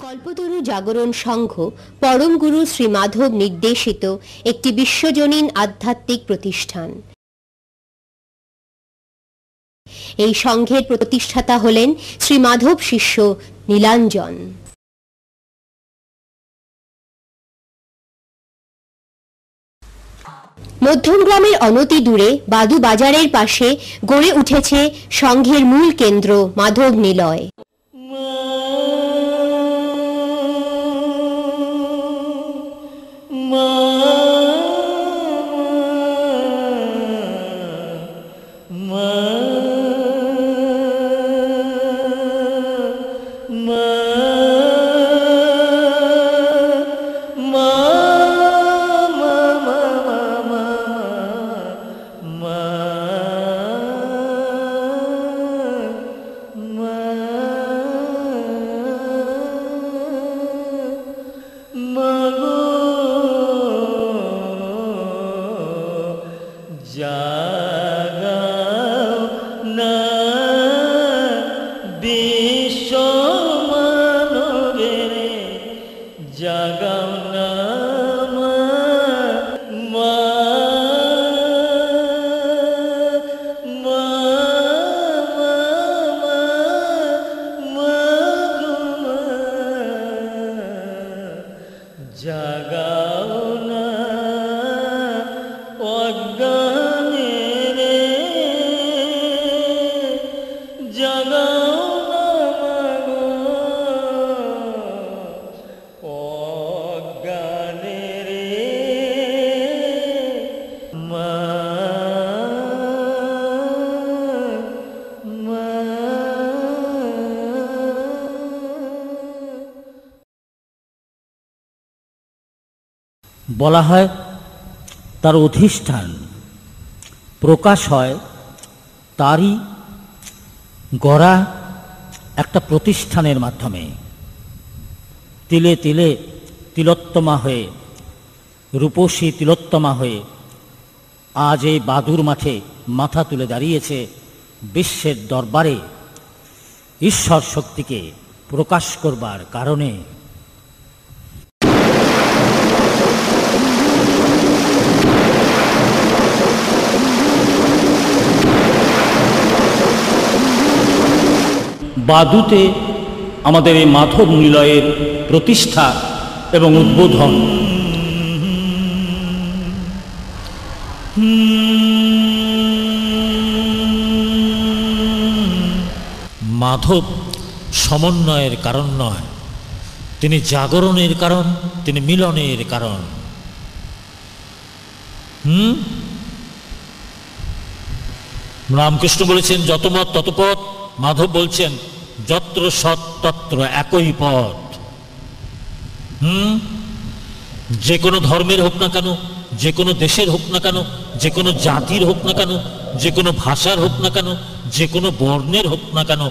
কল্পতরু জাগরণ সংঘ পরম গুরু শ্রী মাধব নির্দেশিত একটি বিশ্বজনীন আধ্যাত্মিক প্রতিষ্ঠান। এই সংঘের প্রতিষ্ঠাতা হলেন শ্রী মাধব শিষ্য নীলাঞ্জন। মধ্যমগ্রামের অনতি দূরে বাদু বাজারের পাশে গড়ে উঠেছে সংঘের মূল কেন্দ্র মাধব নিলয়। বলা হয় তার অধিষ্ঠান প্রকাশ হয় তারই গড়া একটা প্রতিষ্ঠানের মাধ্যমে। তিলে তিলে তিলোত্তমা হয়ে, রূপসী তিলোত্তমা হয়ে আজ এই বাদুর মাঠে মাথা তুলে দাঁড়িয়েছে বিশ্বের দরবারে ঈশ্বর শক্তিকে প্রকাশ করবার কারণে। বাদুতে আমাদের এই মাধব নিলয়ের প্রতিষ্ঠা এবং উদ্বোধন। মাধব সমন্বয়ের কারণ নয়, তিনি জাগরণের কারণ, তিনি মিলনের কারণ। রামকৃষ্ণ বলেছেন যত মত তত পথ, মাধব বলছেন যত্র সৎ তত্র একই পথ। যে কোনো ধর্মের হোক না কেন, যে কোনো দেশের হোক না কেন, যে কোনো জাতির হোক না কেন, যে কোনো ভাষার হোক না কেন, যে কোনো বর্ণের হোক না কেন,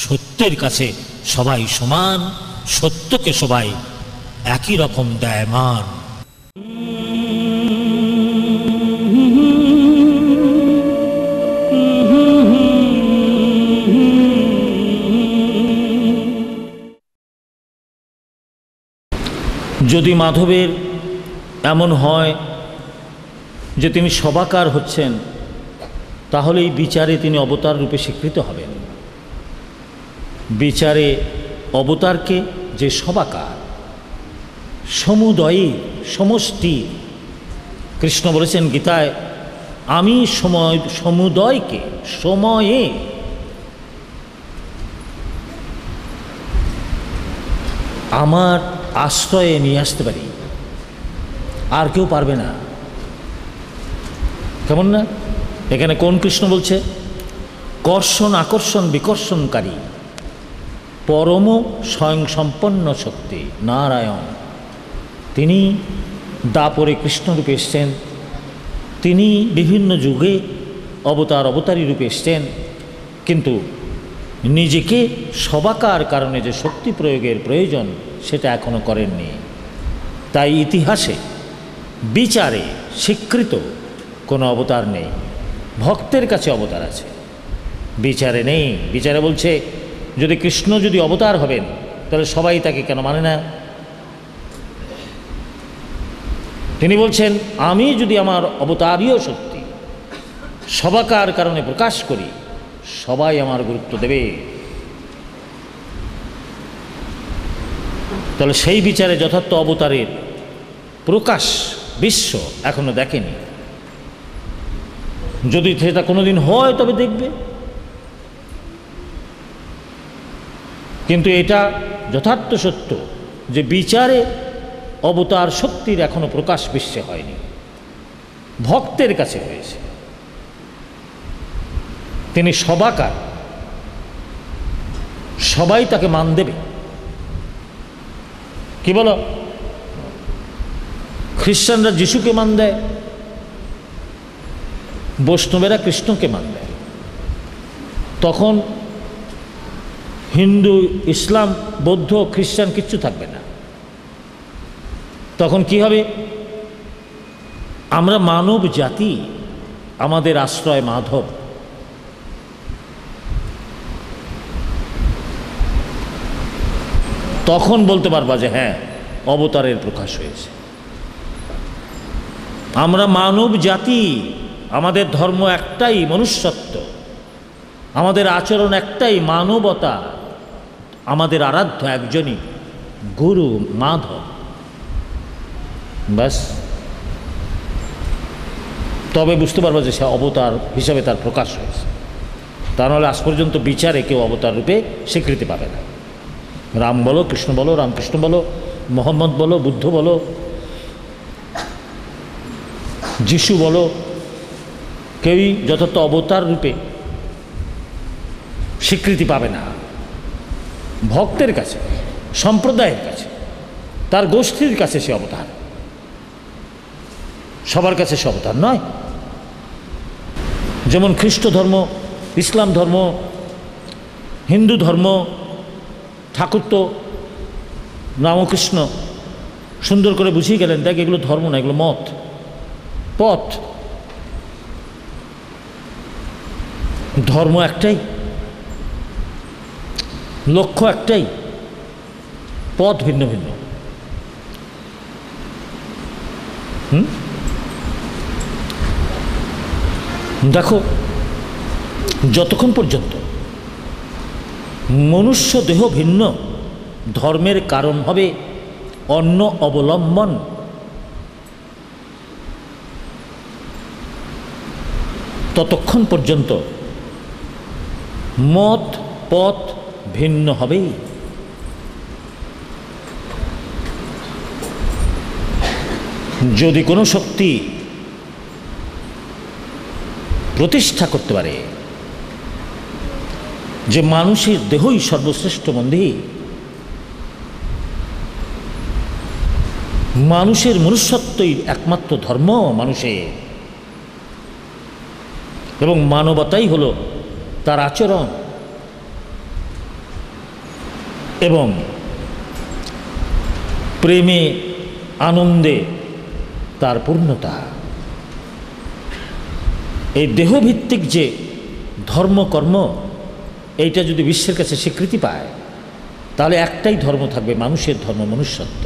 সত্যের কাছে সবাই সমান, সত্যকে সবাই একই রকম দেয় মান। যদি মাধবের এমন হয় যে তিনি সবাকার হচ্ছেন, তাহলে এই বিচারে তিনি অবতার রূপে স্বীকৃত হবেন। বিচারে অবতারকে যে সবাকার, সমুদয়ে সমষ্টি। কৃষ্ণ বলেছেন গীতায়, আমি সমুদয়কে সময়ে আমার আশ্রয়ে নিয়ে আসতে পারি, আর কেউ পারবে না। কেমন না? এখানে কোন কৃষ্ণ বলছে? কর্ষণ আকর্ষণ বিকর্ষণকারী পরম স্বয়ং সম্পন্ন শক্তি নারায়ণ। তিনি দাপরে কৃষ্ণরূপে এসছেন, তিনি বিভিন্ন যুগে অবতারী রূপে এসছেন, কিন্তু নিজেকে সবাকার কারণে যে শক্তি প্রয়োগের প্রয়োজন সেটা এখনো করেননি। তাই ইতিহাসে বিচারে স্বীকৃত কোনো অবতার নেই। ভক্তের কাছে অবতার আছে, বিচারে নেই। বিচারে বলছে যদি কৃষ্ণ যদি অবতার হবেন তাহলে সবাই তাকে কেন মানে না? তিনি বলছেন, আমি যদি আমার অবতারীয় শক্তি সবাকার কারণে প্রকাশ করি, সবাই আমার গুরুত্ব দেবে। তাহলে সেই বিচারে যথার্থ অবতারের প্রকাশ বিশ্ব এখনো দেখেনি। যদি সেটা কোনোদিন হয় তবে দেখবে, কিন্তু এটা যথার্থ সত্য যে বিচারে অবতার শক্তির এখনো প্রকাশ বিশ্বে হয়নি, ভক্তের কাছে হয়েছে। তিনি সবাকার, সবাই তাকে মান দেবে। কি বলো? খ্রিস্টানরা যিশুকে মান দেয়, বৈষ্ণবেরা কৃষ্ণকে মান দেয়। তখন হিন্দু, ইসলাম, বৌদ্ধ, খ্রিস্টান কিচ্ছু থাকবে না। তখন কি হবে? আমরা মানব জাতি, আমাদের আশ্রয় মাধব। তখন বলতে পারবা যে হ্যাঁ, অবতারের প্রকাশ হয়েছে। আমরা মানব জাতি, আমাদের ধর্ম একটাই, মনুষ্যত্ব, আমাদের আচরণ একটাই, মানবতা। আমাদের আরাধ্য একজনই, গুরু মাধব। ব্যাস, তবে বুঝতে পারবো যে সে অবতার হিসাবে তার প্রকাশ হয়েছে। তা নাহলে আজ পর্যন্ত বিচারে কেউ অবতার রূপে স্বীকৃতি পাবে না। রাম বলো, কৃষ্ণ বলো, রামকৃষ্ণ বলো, মোহাম্মদ বলো, বুদ্ধ বলো, যিশু বলো, কেউই যথার্থ অবতার রূপে স্বীকৃতি পাবে না। ভক্তের কাছে, সম্প্রদায়ের কাছে, তার গোষ্ঠীর কাছে সে অবতার, সবার কাছে সে অবতার নয়। যেমন খ্রিস্ট ধর্ম, ইসলাম ধর্ম, হিন্দু ধর্ম, ঠাকুর তো রামকৃষ্ণ সুন্দর করে বুঝিয়ে গেলেন, দেখ এগুলো ধর্ম না, এগুলো মত, পথ। ধর্ম একটাই, লক্ষ্য একটাই, পথ ভিন্ন ভিন্ন। দেখো, যতক্ষণ পর্যন্ত মনুষ্য দেহ ভিন্ন, ধর্মের কারণ হবে অন্য অবলম্বন। ততক্ষণ পর্যন্ত মত পথ ভিন্ন হবেই। যদি কোনো শক্তি প্রতিষ্ঠা করতে পারে যে মানুষের দেহই সর্বশ্রেষ্ঠ মন্দির, মানুষের মনুষ্যত্বই একমাত্র ধর্ম মানুষের, এবং মানবতাই হল তার আচরণ এবং প্রেমে আনন্দে তার পূর্ণতা। এই দেহভিত্তিক যে ধর্মকর্ম, এইটা যদি বিশ্বের কাছে স্বীকৃতি পায়, তাহলে একটাই ধর্ম থাকবে, মানুষের ধর্ম, মনুষ্যত্ব।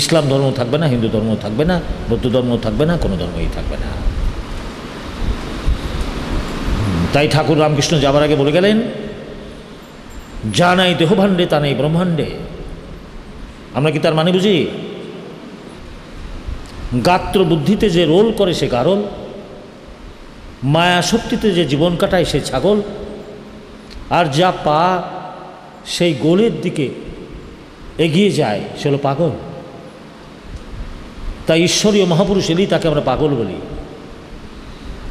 ইসলাম ধর্ম থাকবে না, হিন্দু ধর্ম থাকবে না, বৌদ্ধ ধর্ম থাকবে না, কোনো ধর্মই থাকবে না। তাই ঠাকুর রামকৃষ্ণ যাবার আগে বলে গেলেন, যা নাই দেহভাণ্ডে তা নেই ব্রহ্মাণ্ডে। আমরা কি তার মানে বুঝি? গাত্র বুদ্ধিতে যে রোল করে সে গারল, মায়া শক্তিতে যে জীবন কাটায় সে ছাগল, আর যা পা সেই গোলের দিকে এগিয়ে যায় সে হলো পাগল। তাই ঈশ্বরীয় মহাপুরুষ এলেই তাকে আমরা পাগল বলি।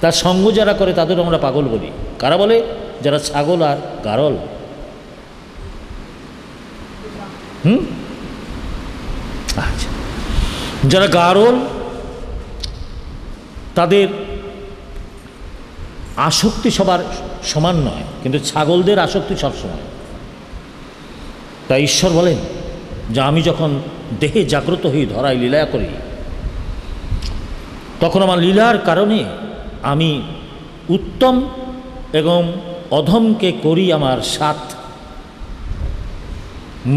তার সঙ্গ যারা করে তাদেরও আমরা পাগল বলি। কারা বলে? যারা ছাগল আর গারল। আচ্ছা, যারা গারল তাদের আসক্তি সবার সমান নয়, কিন্তু ছাগলদের আসক্তি সব সময়। তাই ঈশ্বর বলেন যে আমি যখন দেহে জাগ্রত হই, ধরায় লীলা করি, তখন আমার লীলার কারণে আমি উত্তম এবং অধমকে করি আমার সাথ।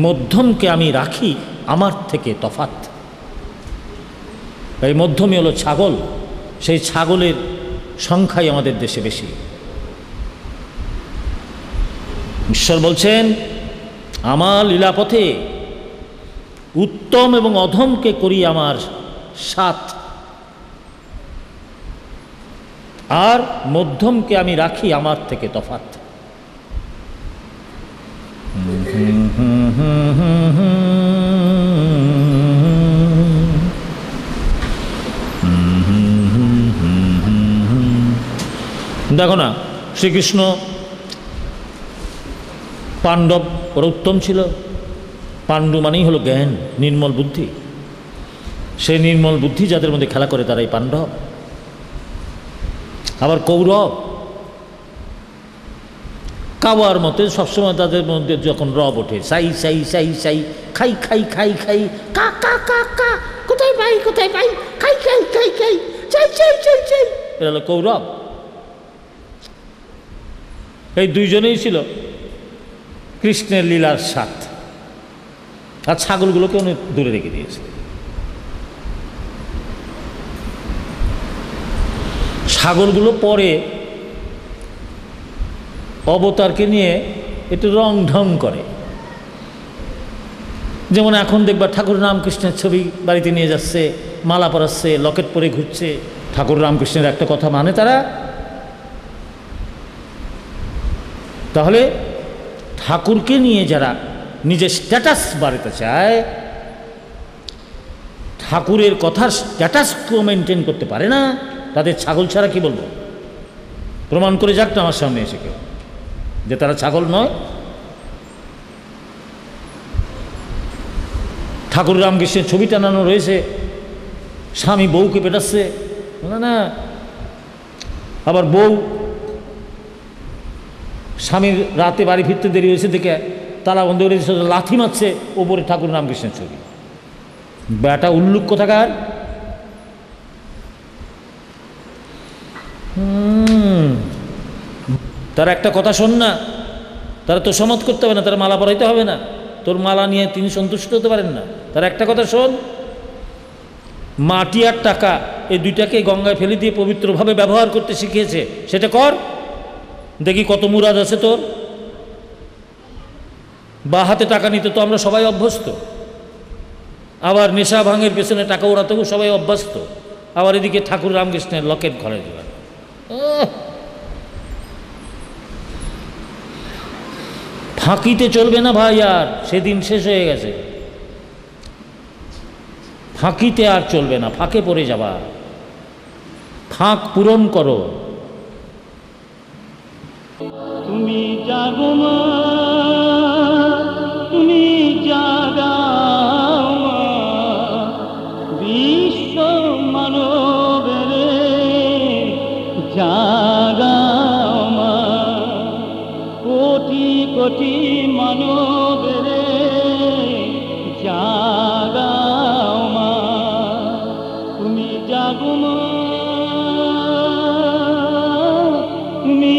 মধ্যমকে আমি রাখি আমার থেকে তফাৎ। এই মধ্যমই হলো ছাগল, সেই ছাগলের সংখ্যাই আমাদের দেশে বেশি। ঈশ্বর বলছেন, আমার লীলাপথে উত্তম এবং অধমকে করি আমার সাথ, আর মধ্যমকে আমি রাখি আমার থেকে তফাৎ। দেখো না, শ্রীকৃষ্ণ পাণ্ডব ওরা উত্তম ছিল। পাণ্ডু মানেই হলো জ্ঞান, নির্মল বুদ্ধি। সেই নির্মল বুদ্ধি যাদের মধ্যে খেলা করে তারাই পাণ্ডব। আবার কৌরব কাওয়ার মতে সবসময় তাদের মধ্যে যখন রব ওঠে, সাই সাই সাই সাই, খাই খাই খাই খাই, কা কা কা কা, কোথায় পাই কোথায় পাই, খাই খাই খাই খাই, চাই চাই চাই চাই, এটা হলো কৌরব। এই দুইজনেই ছিল কৃষ্ণের লীলার সাথ। আর ছাগলগুলোকে উনি দূরে রেখে দিয়েছে। ছাগলগুলো পরে অবতারকে নিয়ে একটু রং ঢং করে। যেমন এখন দেখবা ঠাকুর রামকৃষ্ণের ছবি বাড়িতে নিয়ে যাচ্ছে, মালা পরাচ্ছে, লকেট পরে ঘুরছে। ঠাকুর রামকৃষ্ণের একটা কথা মানে তারা। তাহলে ঠাকুরকে নিয়ে যারা নিজের স্ট্যাটাস বাড়াতে চায়, ঠাকুরের কথার স্ট্যাটাসকেও মেনটেন করতে পারে না, তাদের ছাগল ছাড়া কি বলবো? প্রমাণ করে যাক না আমার সামনে এসে কেউ যে তারা ছাগল নয়। ঠাকুর রামকৃষ্ণের ছবি টানানো রয়েছে, স্বামী বউকে পেটাচ্ছে, না না, আবার বউ স্বামীর রাতে বাড়ি ফিরতে দেরি হয়েছে দেখে তালা বন্ধ করে লাথি মারছে, ওপরে ঠাকুর রামকৃষ্ণের ছবি। বেটা উল্লুক কোথাকার। তার একটা কথা শোন না, তারা তো সমাজ করতে হবে না, তারা মালা পরাইতে হবে না, তোর মালা নিয়ে তিনি সন্তুষ্ট হতে পারেন না। তার একটা কথা শোন, মাটি আর টাকা এই দুইটাকে গঙ্গায় ফেলে দিয়ে পবিত্রভাবে ব্যবহার করতে শিখিয়েছে, সেটা কর, দেখি কত মুরাদ আছে তোর। বা হাতে টাকা নিতে তো আমরা সবাই অভ্যস্ত, আবার নেশা ভাঙের পেছনে টাকা ওড়াতেও সবাই অভ্যস্ত, আবার এদিকে ঠাকুর রামকৃষ্ণের লকেট ঘরে দেওয়া। ফাঁকিতে চলবে না ভাই, আর সেদিন শেষ হয়ে গেছে। ফাঁকিতে আর চলবে না, ফাঁকে পড়ে যাবা, ফাঁক পূরণ করো। তুমি জাগো মা, তুমি জাগাও মা, বিশ্ব মানবের জাগাও মা, কোটি কোটি মানবের জাগাও মা, তুমি জাগো মা, তুমি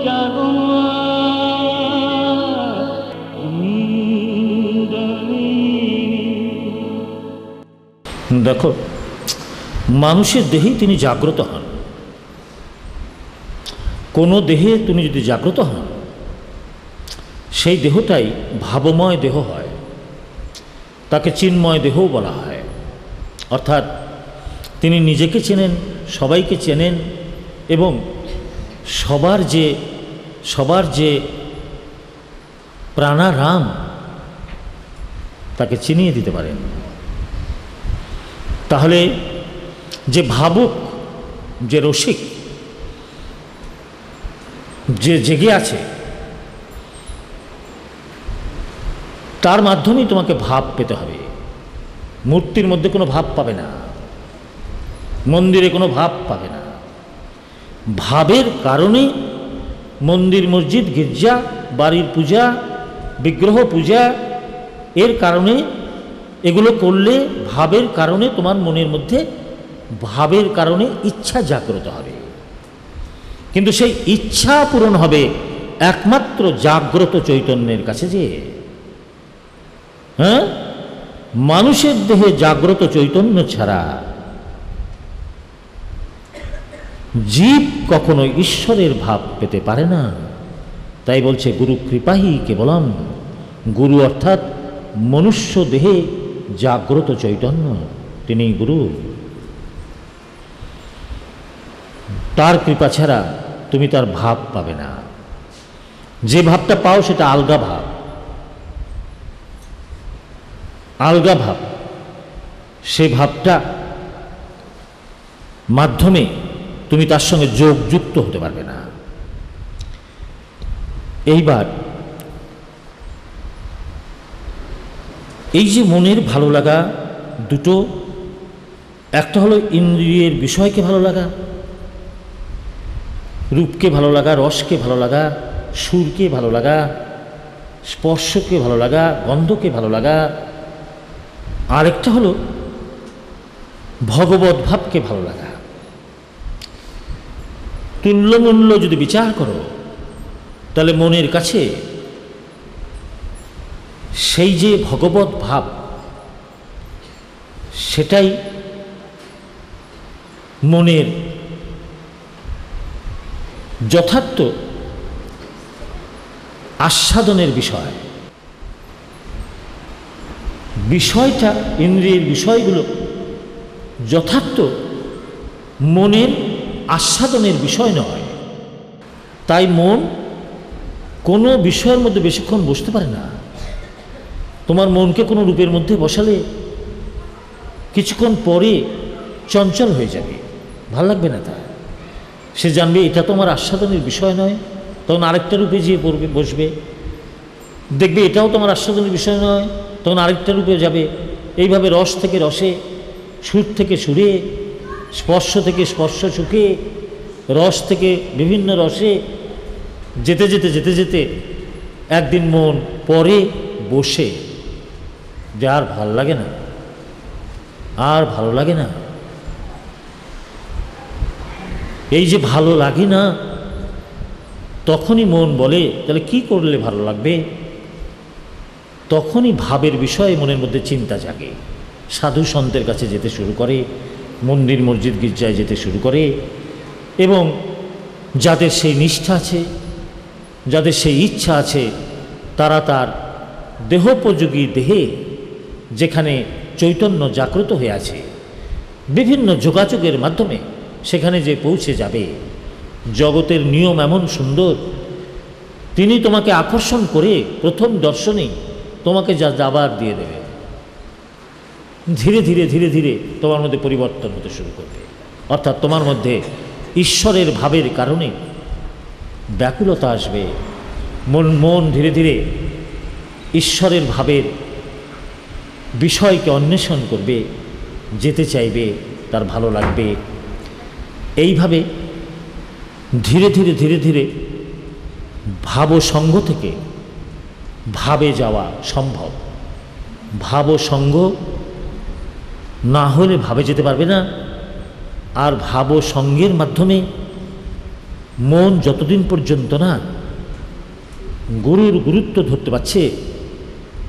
জাগো মা। দেখো, মানুষের দেহেই তিনি জাগ্রত হন। কোনো দেহে তুমি যদি জাগ্রত হন, সেই দেহটাই ভাবময় দেহ হয়, তাকে চিন্ময় দেহও বলা হয়। অর্থাৎ তিনি নিজেকে চেনেন, সবাইকে চেনেন, এবং সবার যে প্রাণারাম তাকে চিনিয়ে দিতে পারেন। তাহলে যে ভাবুক, যে রসিক, যে জেগে আছে, তার মাধ্যমেই তোমাকে ভাব পেতে হবে। মূর্তির মধ্যে কোনো ভাব পাবে না, মন্দিরে কোনো ভাব পাবে না। ভাবের কারণে মন্দির, মসজিদ, গির্জা, বাড়ির পূজা, বিগ্রহ পূজা, এর কারণে এগুলো করলে ভাবের কারণে তোমার মনের মধ্যে ভাবের কারণে ইচ্ছা জাগ্রত হবে। কিন্তু সেই ইচ্ছা পূরণ হবে একমাত্র জাগ্রত চৈতন্যের কাছে যে। হ্যাঁ, মানুষের দেহে জাগ্রত চৈতন্য ছাড়া জীব কখনো ঈশ্বরের ভাব পেতে পারে না। তাই বলছে গুরু কৃপাহি কেবলম, গুরু অর্থাৎ মনুষ্য দেহে জাগ্রত চৈতন্য, তিনি গুরু। তার কৃপা ছাড়া তুমি তার ভাব পাবে না। যে ভাবটা পাও সেটা আলগা ভাব, আলগা ভাব। সে ভাবটা মাধ্যমে তুমি তার সঙ্গে যোগযুক্ত হতে পারবে না। এইবার এই যে মনের ভালো লাগা দুটো, একটা হলো ইন্দ্রিয়ের বিষয়কে ভালো লাগা, রূপকে ভালো লাগা, রসকে ভালো লাগা, সুরকে ভালো লাগা, স্পর্শকে ভালো লাগা, গন্ধকে ভালো লাগা। আরেকটা হলো ভগবত ভাবকে ভালো লাগা। তুল্যমূল্য যদি বিচার করো তাহলে মনের কাছে সেই যে ভগবত ভাব সেটাই মনের যথার্থ আস্বাদনের বিষয়। বিষয়টা, ইন্দ্রিয়ের বিষয়গুলো যথার্থ মনের আস্বাদনের বিষয় নয়। তাই মন কোনো বিষয়ের মধ্যে বেশিক্ষণ বসতে পারে না। তোমার মনকে কোনো রূপের মধ্যে বসালে কিছুক্ষণ পরে চঞ্চল হয়ে যাবে, ভাল লাগবে না। তা সে জানবে এটা তোমার আস্বাদনের বিষয় নয়, তখন আরেকটা রূপে যেয়ে পড়বে, বসবে, দেখবে এটাও তোমার আস্বাদনের বিষয় নয়, তখন আরেকটা রূপে যাবে। এইভাবে রস থেকে রসে, সুর থেকে সুরে, স্পর্শ থেকে স্পর্শ সুখে, রস থেকে বিভিন্ন রসে যেতে যেতে যেতে যেতে একদিন মন পরে বসে যে আর ভাল লাগে না, আর ভালো লাগে না। এই যে ভালো লাগে না, তখনই মন বলে তাহলে কি করলে ভালো লাগবে। তখনই ভাবের বিষয়ে মনের মধ্যে চিন্তা জাগে, সাধু সন্তের কাছে যেতে শুরু করে, মন্দির মসজিদ গির্জায় যেতে শুরু করে, এবং যাদের সেই নিষ্ঠা আছে, যাদের সেই ইচ্ছা আছে, তারা তার দেহোপযোগী দেহে যেখানে চৈতন্য জাগ্রত হয়ে আছে, বিভিন্ন যোগাযোগের মাধ্যমে সেখানে যে পৌঁছে যাবে। জগতের নিয়ম এমন সুন্দর, তিনি তোমাকে আকর্ষণ করে প্রথম দর্শনেই তোমাকে যা যাবার দিয়ে দেবে। ধীরে ধীরে ধীরে ধীরে তোমার মধ্যে পরিবর্তন হতে শুরু করবে। অর্থাৎ তোমার মধ্যে ঈশ্বরের ভাবের কারণে ব্যাকুলতা আসবে। মন ধীরে ধীরে ঈশ্বরের ভাবের বিষয়কে অন্বেষণ করবে, যেতে চাইবে, তার ভালো লাগবে। এইভাবে ধীরে ধীরে ধীরে ধীরে ভাবসঙ্গ থেকে ভাবে যাওয়া সম্ভব। ভাবসঙ্গ না হলে ভাবে যেতে পারবে না। আর ভাবসঙ্গের মাধ্যমে মন যতদিন পর্যন্ত না গুরুর গুরুত্ব ধরতে পারছে,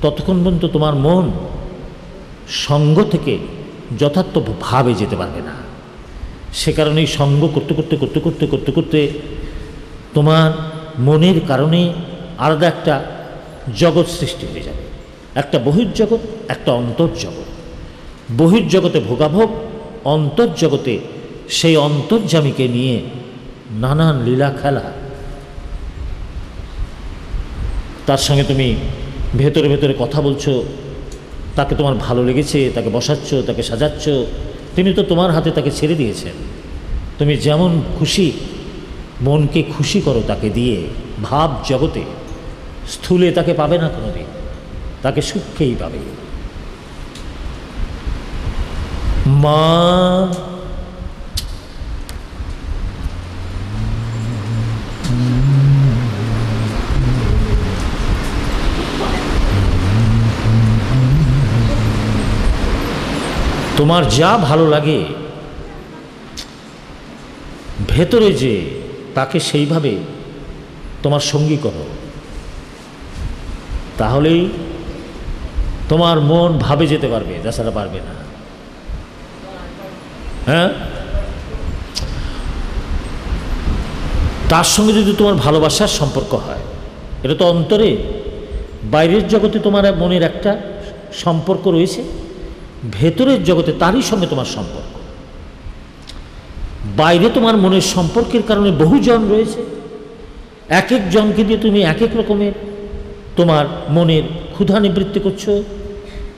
ততক্ষণ পর্যন্ত তোমার মন সঙ্গ থেকে যথার্থ ভাবে যেতে পারবে না। সে কারণেই সঙ্গ করতে করতে করতে করতে করতে করতে তোমার মনের কারণে আলাদা একটা জগৎ সৃষ্টি হয়ে যাবে। একটা বহির্জগৎ, একটা অন্তর্জগৎ। বহির্জগতে ভোগাভোগ, অন্তর্জগতে সেই অন্তর্যামীকে নিয়ে নানান লীলা খেলা। তার সঙ্গে তুমি ভেতরে ভেতরে কথা বলছো, তাকে তোমার ভালো লেগেছে, তাকে বসাচ্ছ, তাকে সাজাচ্ছ। তিনি তো তোমার হাতে তাকে ছেড়ে দিয়েছেন। তুমি যেমন খুশি মনকে খুশি করো তাকে দিয়ে। ভাব জগতে স্থূলে তাকে পাবে না কোনোদিন, তাকে সূক্ষ্মেই পাবে। মা তোমার যা ভালো লাগে ভেতরে যে তাকে সেইভাবে তোমার সঙ্গী করো, তাহলেই তোমার মন ভাবে যেতে পারবে, তাছাড়া পারবে না। হ্যাঁ, তার সঙ্গে যদি তোমার ভালোবাসার সম্পর্ক হয়, এটা তো অন্তরে, বাইরের জগতে তোমার মনের একটা সম্পর্ক রয়েছে, ভেতরের জগতে তারই সঙ্গে তোমার সম্পর্ক। বাইরে তোমার মনের সম্পর্কের কারণে বহুজন রয়েছে, এক এক জনকে দিয়ে তুমি এক এক রকমের তোমার মনের ক্ষুধা নিবৃত্তি করছো,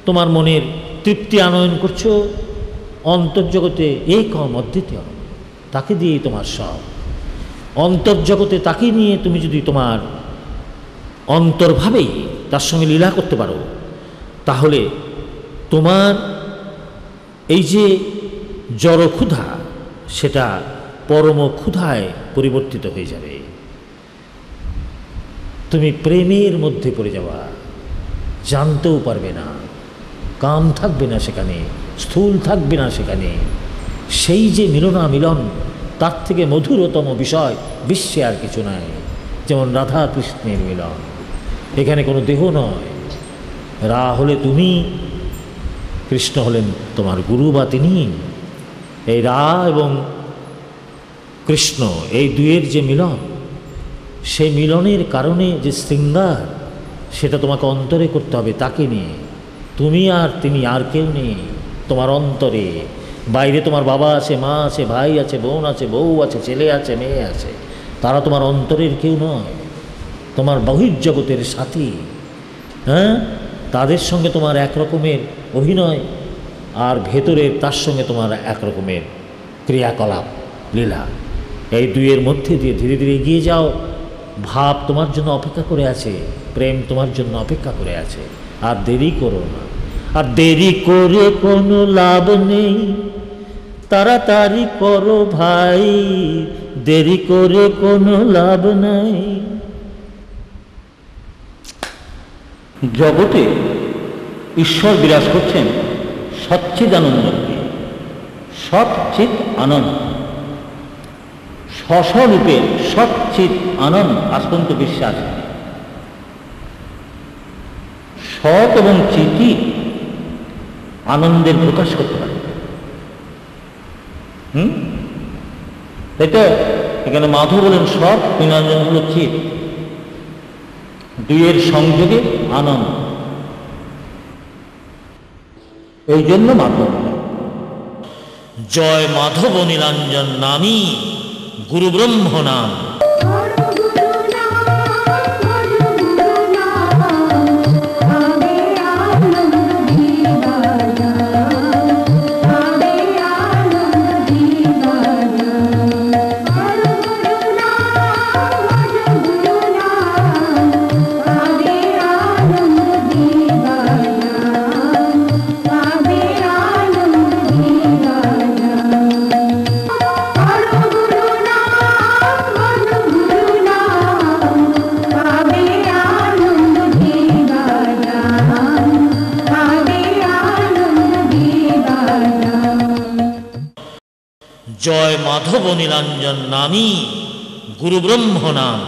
তোমার মনের তৃপ্তি আনয়ন করছো। অন্তর্জগতে এক অদ্বিতীয়, তাকে দিয়েই তোমার সব। অন্তর্জগতে তাকে নিয়ে তুমি যদি তোমার অন্তর্ভাবেই তার সঙ্গে লীলা করতে পারো, তাহলে তোমার এই যে জড় ক্ষুধা, সেটা পরম ক্ষুধায় পরিবর্তিত হয়ে যাবে। তুমি প্রেমের মধ্যে পড়ে যাওয়া, জানতেও পারবে না, কাম থাকবে না সেখানে, স্থূল থাকবে না সেখানে। সেই যে মিলন, তার থেকে মধুরতম বিষয় বিশ্বে আর কিছু নাই। যেমন রাধা কৃষ্ণের মিলন, এখানে কোনো দেহ নয়। রা হলে তুমি, কৃষ্ণ হলেন তোমার গুরু বা তিনি। এই রা এবং কৃষ্ণ, এই দুয়ের যে মিলন, সেই মিলনের কারণে যে শৃঙ্গার, সেটা তোমাকে অন্তরে করতে হবে তাকে নিয়ে। তুমি আর তিনি আর কেউ নেই তোমার অন্তরে। বাইরে তোমার বাবা আছে, মা আছে, ভাই আছে, বোন আছে, বউ আছে, ছেলে আছে, মেয়ে আছে, তারা তোমার অন্তরের কেউ নয়, তোমার বহির্জগতের সাথী। হ্যাঁ, তাদের সঙ্গে তোমার এক রকমের অভিনয়, আর ভেতরের তার সঙ্গে তোমার এক রকমের ক্রিয়াকলাপ, লীলা। এই দুইয়ের মধ্যে দিয়ে ধীরে ধীরে এগিয়ে যাও। ভাব তোমার জন্য অপেক্ষা করে আছে, প্রেম তোমার জন্য অপেক্ষা করে আছে। আর দেরি করো না, আর দেরি করে কোনো লাভ নেই, তাড়াতাড়ি করো ভাই, দেরি করে কোনো লাভ নাই। জগতে ঈশ্বর বিরাজ করছেন সচ্চিদানন্দকে, সচ্চিৎ আনন্দ, স্বস্বরূপে সচ্চিৎ আনন্দ আজ পর্যন্ত বিশ্বাস। সৎ এবং চিতি আনন্দের প্রকাশ করতে পারে। তাই তো এখানে মাধব বলেন সৎ, নিরঞ্জন হল চিত, দুইয়ের সংযোগে আনন্দ। এই জন্য মাধব। জয় মাধব নীলাঞ্জন নামী গুরু ব্রহ্ম নাম। জয় মাধব নীলাঞ্জন নামী গুরু ব্রহ্ম নাম।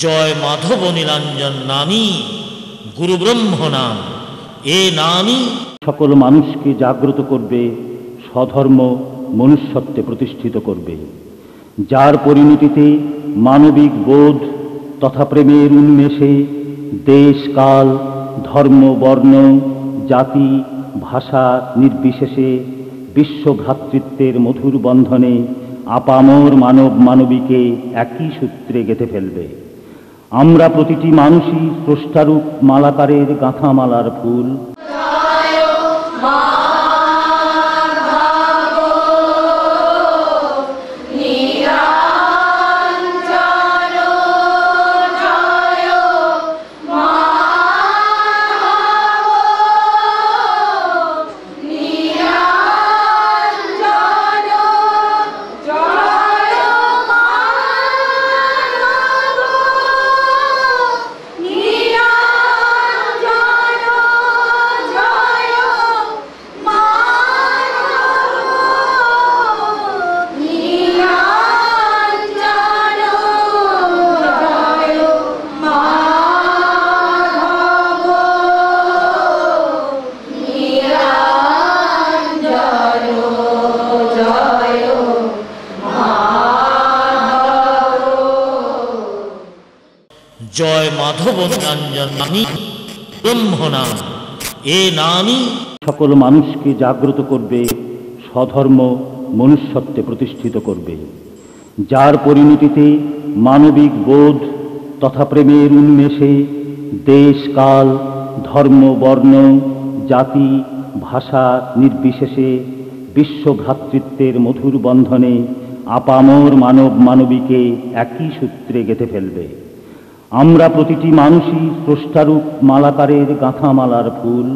জয় মাধব নীলাঞ্জন নামী গুরু ব্রহ্ম নাম। এ নামই সকল মানুষকে জাগ্রত করবে, স্বধর্ম মনুষ্যত্বে প্রতিষ্ঠিত করবে, যার পরিণতিতে মানবিক বোধ তথা প্রেমের উন্মেষে দেশ কাল ধর্ম বর্ণ জাতি ভাষা নির্বিশেষে বিশ্ব ভ্রাতৃত্বের মধুর বন্ধনে আপামর মানব মানবীকে একই সূত্রে গেঁথে ফেলবে। আমরা প্রতিটি মানুষই স্রষ্টারূপ মালাকারের গাঁথা মালার ফুল। মাধব নামি ব্রহ্ম নাম, এ নামই সকল মানুষকে জাগ্রত করবে, স্বধর্ম মনুষ্যত্বে প্রতিষ্ঠিত করবে, যার পরিণতিতে মানবিক বোধ তথা প্রেমের উন্মেষে দেশ কাল ধর্ম বর্ণ জাতি ভাষা নির্বিশেষে বিশ্ব ভ্রাতৃত্বের মধুর বন্ধনে আপামর মানব মানবীকে একই সূত্রে গেঁথে ফেলবে। আমরা প্রতিটি মানুষই স্রষ্টারূপ মালাকারের গাঁথামালার ফুল।